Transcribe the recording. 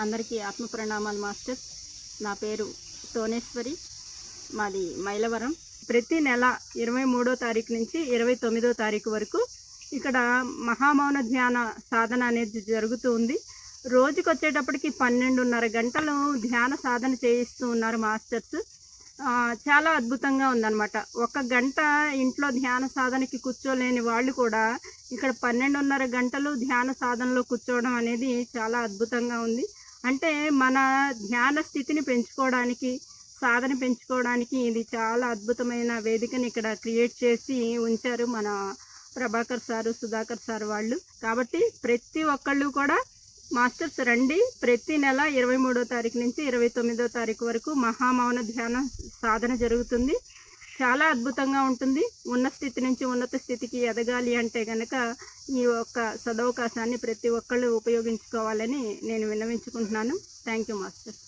అందరికీ ఆత్మ ప్రణామాలు మాస్టర్. నా పేరు సోనేశ్వరి, మాది మైలవరం. ప్రతి నెల 23వ తారీఖు నుంచి 29వ తారీఖు వరకు ఇక్కడ మహామౌన ధ్యాన సాధన అనేది జరుగుతూ ఉంది. రోజుకి వచ్చేటప్పటికి 12:30 గంటలు ధ్యాన సాధన చేయిస్తూ ఉన్నారు మాస్టర్స్. చాలా అద్భుతంగా ఉందన్నమాట. ఒక గంట ఇంట్లో ధ్యాన సాధనకి కూర్చోలేని వాళ్ళు కూడా ఇక్కడ 12:30 గంటలు ధ్యాన సాధనలో కూర్చోవడం అనేది చాలా అద్భుతంగా ఉంది. అంటే మన ధ్యాన స్థితిని పెంచుకోవడానికి, సాధన పెంచుకోవడానికి ఇది చాలా అద్భుతమైన వేదికని ఇక్కడ క్రియేట్ చేసి ఉంచారు మన ప్రభాకర్ సారు, సుధాకర్ సార్ వాళ్ళు. కాబట్టి ప్రతి ఒక్కళ్ళు కూడా మాస్టర్స్ రండి. ప్రతి నెల 23వ తారీఖు నుంచి 29వ తారీఖు వరకు మహామౌన ధ్యాన సాధన జరుగుతుంది. చాలా అద్భుతంగా ఉంటుంది. ఉన్న స్థితి నుంచి ఉన్నత స్థితికి ఎదగాలి అంటే కనుక ఈ ఒక్క సదవకాశాన్ని ప్రతి ఒక్కళ్ళు ఉపయోగించుకోవాలని నేను విన్నవించుకుంటున్నాను. Thank you master.